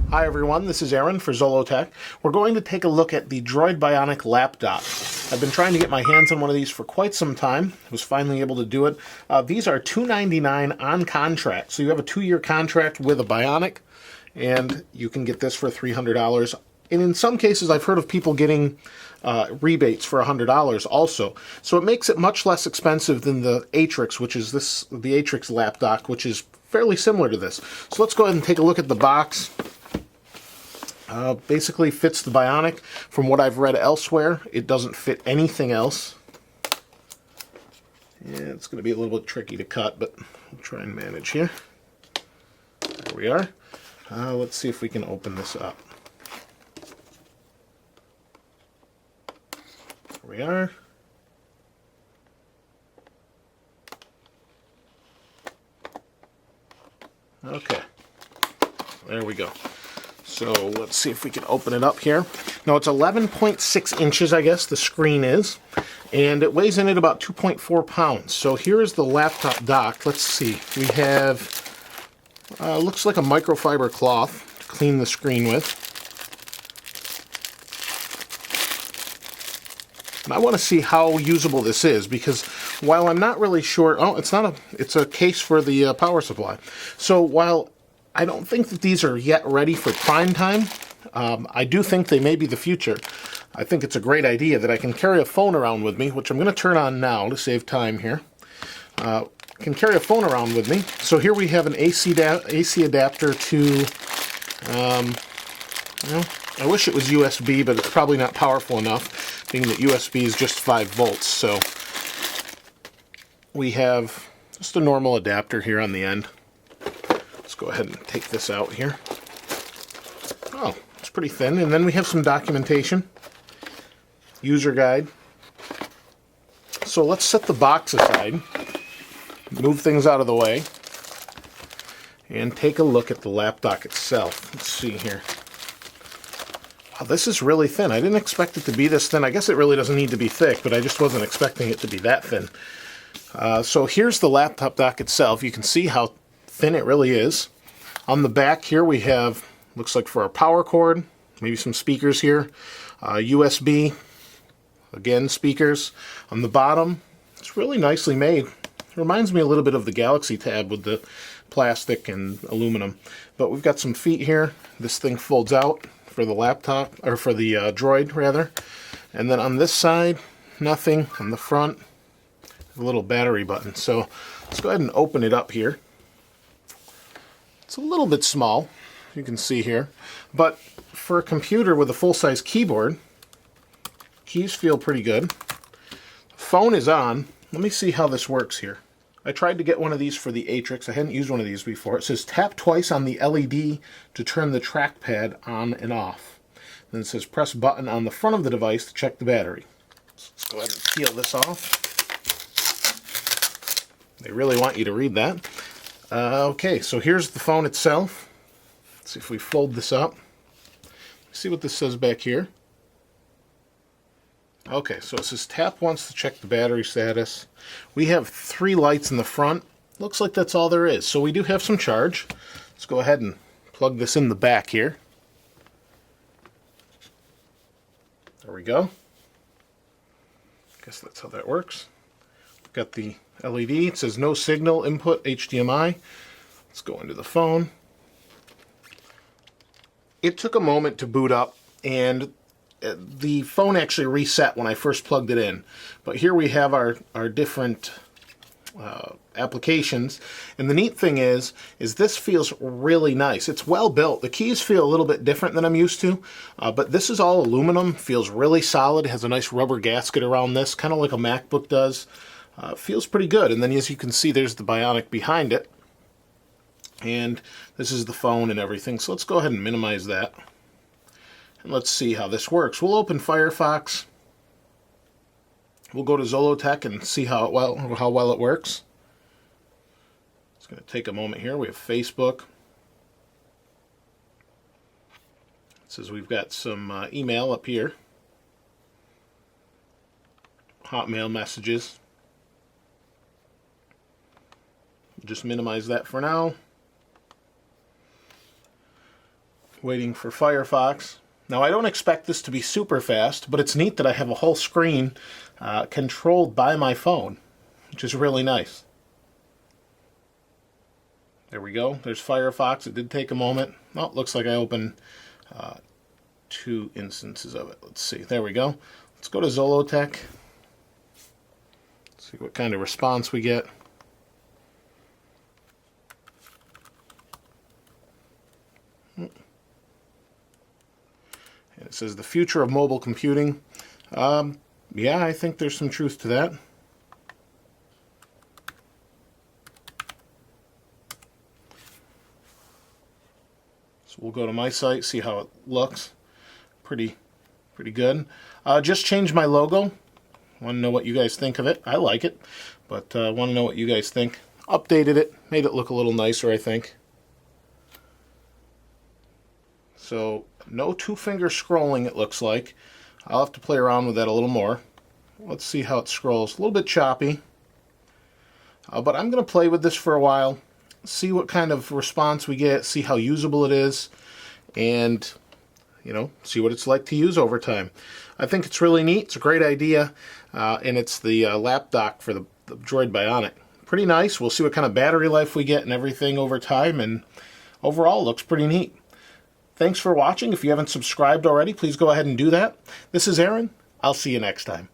Hi everyone, this is Aaron for Zollotech. We're going to take a look at the Droid Bionic Lapdock. I've been trying to get my hands on one of these for quite some time. I was finally able to do it. These are $2.99 on contract. So you have a 2-year contract with a Bionic, and you can get this for $300. And in some cases, I've heard of people getting rebates for $100 also. So it makes it much less expensive than the Atrix, which is the Atrix Lapdock, which is fairly similar to this. So let's go ahead and take a look at the box. Basically fits the Bionic. From what I've read elsewhere, it doesn't fit anything else. Yeah, it's going to be a little bit tricky to cut, but we'll try and manage here. There we are. Let's see if we can open this up. There we are. Okay. There we go. So let's see if we can open it up here. Now it's 11.6 inches, I guess the screen is, and it weighs in at about 2.4 pounds. So here is the laptop dock. Let's see. We have, looks like a microfiber cloth to clean the screen with. And I want to see how usable this is, because while I'm not really sure, it's a case for the power supply. So while I don't think that these are yet ready for prime time, I do think they may be the future. I think it's a great idea that I can carry a phone around with me, which I'm going to turn on now to save time here. Can carry a phone around with me. So here we have an AC adapter to, well, I wish it was USB, but it's probably not powerful enough, being that USB is just 5 volts. So we have just a normal adapter here on the end. Let's go ahead and take this out here. Oh, it's pretty thin. And then we have some documentation, user guide. So let's set the box aside, move things out of the way, and take a look at the lapdock itself. Let's see here. Wow, this is really thin. I didn't expect it to be this thin. I guess it really doesn't need to be thick, but I just wasn't expecting it to be that thin. So here's the laptop dock itself. You can see how thin it really is. On the back here we have, looks like for our power cord, maybe some speakers here, USB, again speakers. On the bottom, it's really nicely made. It reminds me a little bit of the Galaxy Tab with the plastic and aluminum. But we've got some feet here. This thing folds out for the laptop, or for the Droid rather. And then on this side, nothing. On the front, a little battery button. So let's go ahead and open it up here. It's a little bit small, you can see here, but for a computer with a full-size keyboard, keys feel pretty good. Phone is on. Let me see how this works here. I tried to get one of these for the Atrix. I hadn't used one of these before. It says tap twice on the LED to turn the trackpad on and off. Then it says press button on the front of the device to check the battery. So let's go ahead and peel this off. They really want you to read that. Okay, so here's the phone itself. Let's see if we fold this up. See what this says back here. Okay, so it says tap once to check the battery status. We have 3 lights in the front. Looks like that's all there is. So we do have some charge. Let's go ahead and plug this in the back here. There we go. Guess that's how that works. Got the LED. It says no signal input HDMI. Let's go into the phone. It took a moment to boot up, and the phone actually reset when I first plugged it in. But here we have our different applications, and the neat thing is this feels really nice. It's well built. The keys feel a little bit different than I'm used to, but this is all aluminum. Feels really solid. It has a nice rubber gasket around this, kind of like a MacBook does. Feels pretty good. And then as you can see, there's the Bionic behind it. And this is the phone and everything. So let's go ahead and minimize that. And let's see how this works. We'll open Firefox. We'll go to Zollotech and see how well it works. It's going to take a moment here. We have Facebook. It says we've got some email up here. Hotmail messages. Just minimize that for now. Waiting for Firefox. Now I don't expect this to be super fast, but it's neat that I have a whole screen controlled by my phone, which is really nice. There we go. There's Firefox. It did take a moment. Oh, it looks like I opened 2 instances of it. Let's see. There we go. Let's go to Zollotech. See what kind of response we get. And it says the future of mobile computing. Yeah, I think there's some truth to that. So we'll go to my site, see how it looks. Pretty good. Just changed my logo. Want to know what you guys think of it. I like it, but want to know what you guys think. Updated it, made it look a little nicer, I think. So no 2-finger scrolling, it looks like. I'll have to play around with that a little more. Let's see how it scrolls. A little bit choppy. But I'm going to play with this for a while, see what kind of response we get, see how usable it is, and see what it's like to use over time. I think it's really neat. It's a great idea, and it's the lapdock for the Droid Bionic. Pretty nice. We'll see what kind of battery life we get and everything over time, and overall looks pretty neat. Thanks for watching. If you haven't subscribed already, please go ahead and do that. This is Aaron. I'll see you next time.